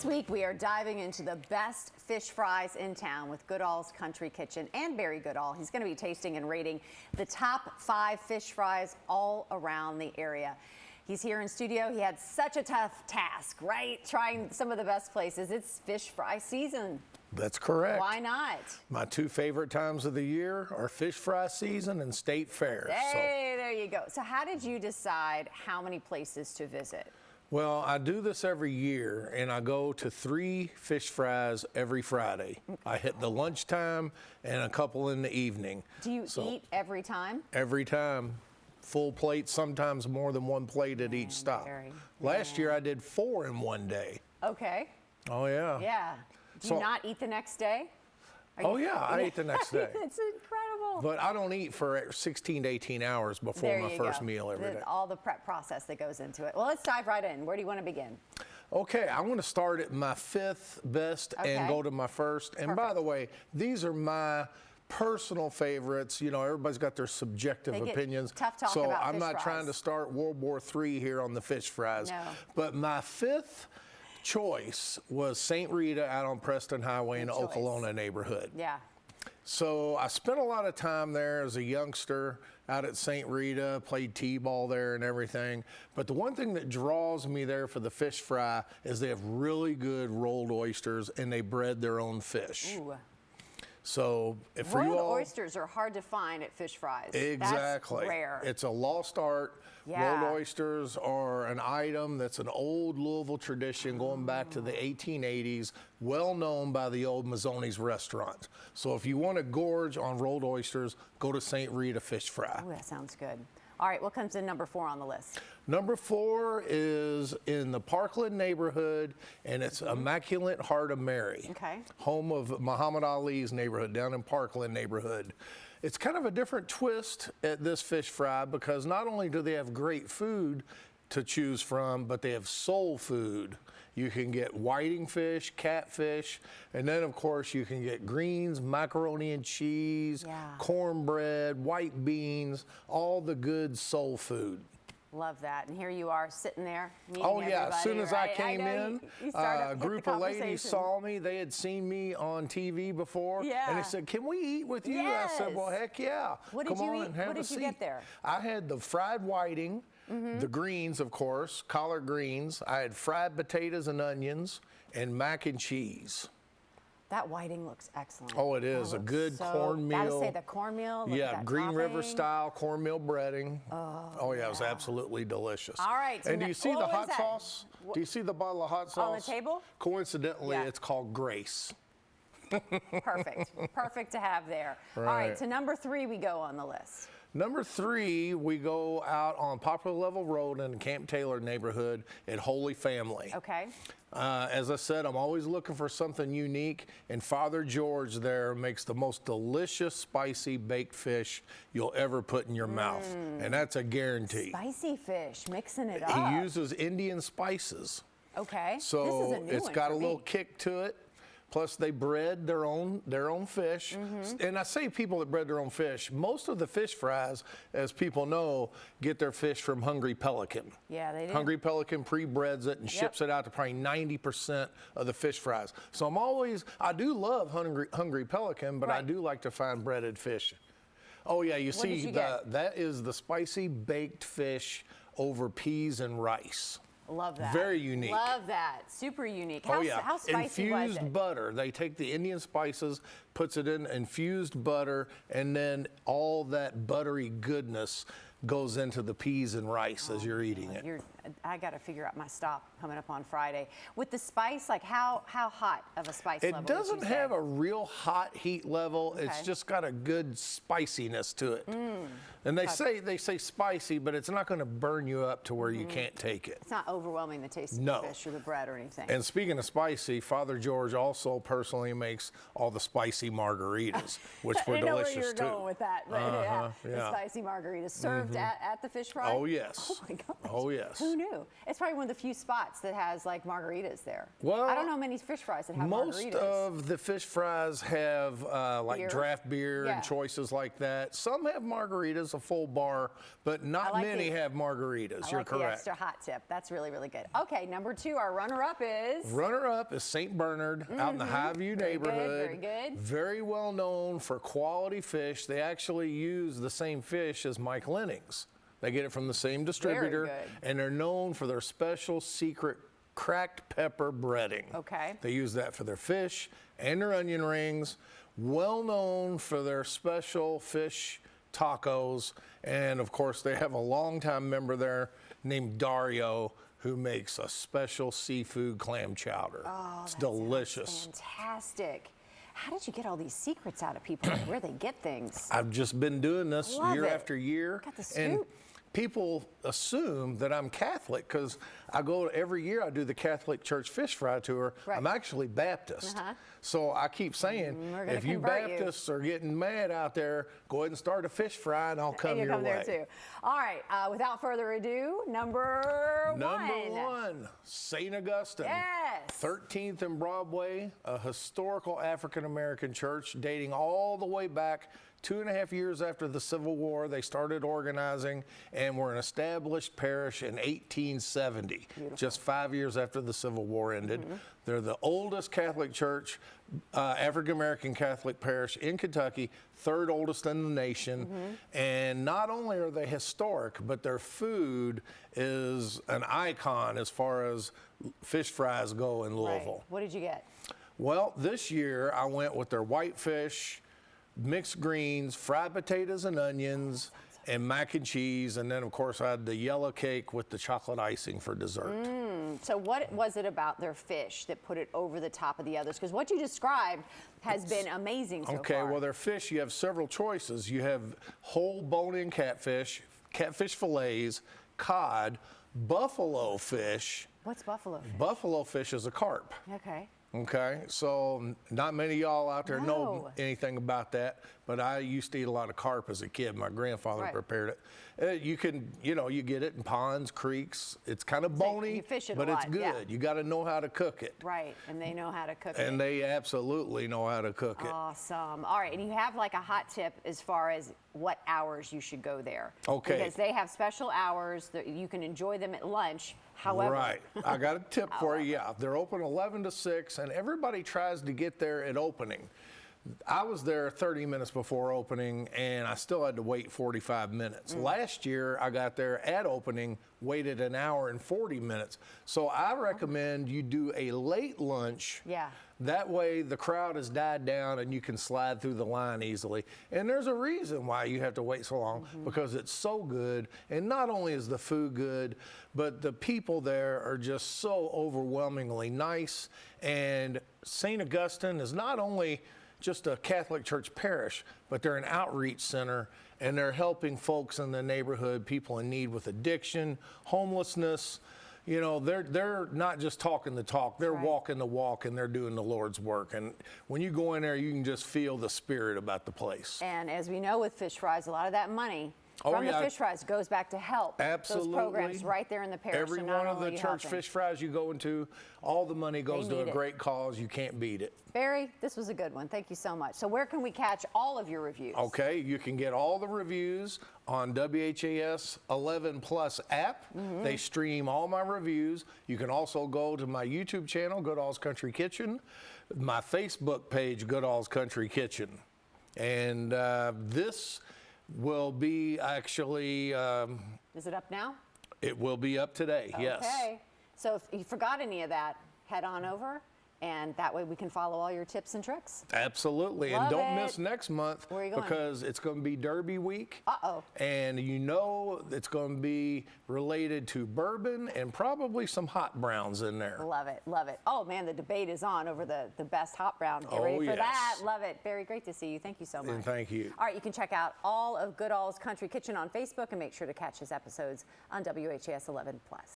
This week we are diving into the best fish fries in town with Goodall's Country Kitchen and Barry Goodall. He's going to be tasting and rating the top 5 fish fries all around the area. He's here in studio. He had such a tough task, right? Trying some of the best places. It's fish fry season. That's correct. Why not? My 2 favorite times of the year are fish fry season and state fairs. Hey, there you go. So how did you decide how many places to visit? Well, I do this every year, and I go to 3 fish fries every Friday. I hit the lunchtime and a couple in the evening. Do you eat every time? Every time. Full plate, sometimes more than 1 plate at each stop. Last year I did 4 in one day. Okay. Oh, yeah. Yeah. Do you not eat the next day? I ate the next day. It's incredible. But I don't eat for 16 to 18 hours before my first meal every day. All the prep process that goes into it. Well, let's dive right in. Where do you want to begin? Okay, I want to start at my 5th best and go to my 1st. And by the way, these are my personal favorites. You know, everybody's got their subjective opinions. Tough talk so about I'm fish not fries. trying to start World War III here on the fish fries. No. But my 5th choice was St. Rita out on Preston Highway in the Okolona neighborhood. Yeah. So I spent a lot of time there as a youngster out at St. Rita, played t-ball there and everything. But the one thing that draws me there for the fish fry is they have really good rolled oysters and they bread their own fish. Ooh. So if rolled oysters are hard to find at fish fries. Exactly. That's rare. It's a lost art. Yeah. Rolled oysters are an item that's an old Louisville tradition going back to the 1880s, well known by the old Mazzoni's restaurant. So if you want to gorge on rolled oysters, go to St. Rita Fish Fry. Ooh, that sounds good. All right, what comes in number 4 on the list? Number 4 is in the Parkland neighborhood, and it's Immaculate Heart of Mary. Okay. Home of Muhammad Ali's neighborhood, down in Parkland neighborhood. It's kind of a different twist at this fish fry because not only do they have great food to choose from, but they have soul food. You can get whiting fish, catfish, and then of course you can get greens, macaroni and cheese, cornbread, white beans, all the good soul food. Love that. And here you are sitting there meeting everybody, as soon as I came in, a group of ladies saw me. They had seen me on TV before, and they said, "Can we eat with you?" I said, "Well, heck yeah. What did you eat? What did you get there? I had the fried whiting, the greens, of course, collard greens. I had fried potatoes and onions, and mac and cheese. That whiting looks excellent. Oh, it is. A good cornmeal. Gotta say the cornmeal. Yeah, Green River style cornmeal breading. Oh yeah, it was absolutely delicious. All right. And do you see the hot sauce? Do you see the bottle of hot sauce? On the table? Coincidentally, it's called Grace. Perfect. Perfect to have there. All right, to number 3 we go on the list. Number 3, we go out on Poplar Level Road in the Camp Taylor neighborhood at Holy Family. Okay. As I said, I'm always looking for something unique, and Father George there makes the most delicious spicy baked fish you'll ever put in your mouth, and that's a guarantee. Spicy fish, mixing it up. He uses Indian spices. Okay. So this is a new it's one got for a little me. kick to it. Plus, they bread their own fish. And I say people that bread their own fish. Most of the fish fries, as people know, get their fish from Hungry Pelican. Yeah, they do. Hungry Pelican pre-breads it and ships it out to probably 90% of the fish fries. So I do love Hungry Pelican, but I do like to find breaded fish. Oh yeah, you see, that is the spicy baked fish over peas and rice. Love that. Very unique. Love that. Super unique. How spicy was it? Infused butter. They take the Indian spices, puts it in infused butter, and then all that buttery goodness goes into the peas and rice as you're eating it. I got to figure out my stop coming up on Friday. With the spice, like how hot of a spice level? It doesn't have a real hot heat level. Okay. It's just got a good spiciness to it. And they say spicy, but it's not going to burn you up to where you can't take it. It's not overwhelming the taste of the fish or the bread or anything. And speaking of spicy, Father George also personally makes all the spicy margaritas, which were delicious too. I didn't know where you were going with that, but the spicy margaritas served at the fish fry. Oh yes. Oh my gosh. Oh yes. Who Who knew? It's probably one of the few spots that has like margaritas there. Well, I don't know many fish fries that have most margaritas. of the fish fries have like Beer? draft beer Yeah. and choices like that. Some have margaritas, a full bar, but not like many the- have margaritas. I You're like the correct. extra hot tip. That's really, really good. Okay, number 2, our runner-up is... Runner-up is St. Bernard out in the Highview neighborhood. Very good. Very well known for quality fish. They actually use the same fish as Mike Lenning's. They get it from the same distributor, good. and they're known for their special secret cracked pepper breading. Okay. They use that for their fish and their onion rings. Well known for their special fish tacos, and of course they have a longtime member there named Dario who makes a special seafood clam chowder. Oh, It's that delicious. sounds fantastic. How did you get all these secrets out of people? Like where they get things? I've just been doing this Love year it. after year. Got the and scoop. people assume that I'm Catholic because I go every year. I do the Catholic Church Fish Fry Tour. Right. I'm actually Baptist, so I keep saying, We're gonna if you convert you. Baptists are getting mad out there, go ahead and start a fish fry, and I'll come And you your come way. there too. All right, without further ado, number Number 1, St. Augustine. Yes. 13th and Broadway, a historical African American church dating all the way back 2.5 years after the Civil War. They started organizing and were an established parish in 1870, just 5 years after the Civil War ended. They're the oldest Catholic church, African American Catholic parish in Kentucky, 3rd oldest in the nation. And not only are they historic, but their food is an icon as far as fish fries go in Louisville. Right. What did you get? Well, this year I went with their whitefish, mixed greens, fried potatoes and onions, and mac and cheese. And then, of course, I had the yellow cake with the chocolate icing for dessert. So what was it about their fish that put it over the top of the others? Because what you described has been amazing so Okay, far. well, their fish, you have several choices. You have whole bone-in catfish, catfish fillets, cod, buffalo fish. What's buffalo fish? Buffalo fish is a carp. Okay. Okay, so not many of y'all out there know No. anything about that, but I used to eat a lot of carp as a kid. My grandfather Right. prepared it. You can, you get it in ponds, creeks. It's kind of So bony, you fish it a but it's lot, good. yeah. You got to know how to cook it. Right, and they know how to cook And it. they absolutely know how to cook it. Awesome. All right, and you have like a hot tip as far as what hours you should go there. Okay. Because they have special hours that you can enjoy them at lunch. However, Right. I got a tip for you. Yeah, they're open 11 to 6, and everybody tries to get there at opening. I was there 30 minutes before opening, and I still had to wait 45 minutes. Last year, I got there at opening, waited an hour and 40 minutes. So I recommend you do a late lunch. Yeah. That way, the crowd has died down, and you can slide through the line easily. And there's a reason why you have to wait so long, because it's so good. And not only is the food good, but the people there are just so overwhelmingly nice. And St. Augustine is not only just a Catholic church parish, but they're an outreach center, and they're helping folks in the neighborhood, people in need with addiction, homelessness. They're not just talking the talk, they're Right. walking the walk, and they're doing the Lord's work. And when you go in there, you can just feel the spirit about the place. And as we know with fish fries, a lot of that money Oh, from yeah. the fish fries goes back to help Absolutely. those programs right there in the parish. Every So not one of only the you church helping. fish fries you go into, all the money goes to need a it. great cause. You can't beat it. Barry, this was a good one. Thank you so much. So where can we catch all of your reviews? Okay, you can get all the reviews on WHAS 11 Plus app. They stream all my reviews. You can also go to my YouTube channel, Goodall's Country Kitchen, my Facebook page, Goodall's Country Kitchen. And this will be actually, Is it up now? it will be up today, yes. Okay. So if you forgot any of that, head on over, and that way we can follow all your tips and tricks. Absolutely. Love And don't it. miss next month, Where are you going? because it's going to be Derby Week. Uh-oh. And it's going to be related to bourbon and probably some hot browns in there. Love it, love it. Oh man, the debate is on over the best hot brown. Get ready for yes. that. Love it. Very great to see you. Thank you so much. And thank you. All right, you can check out all of Goodall's Country Kitchen on Facebook and make sure to catch his episodes on WHAS 11 Plus.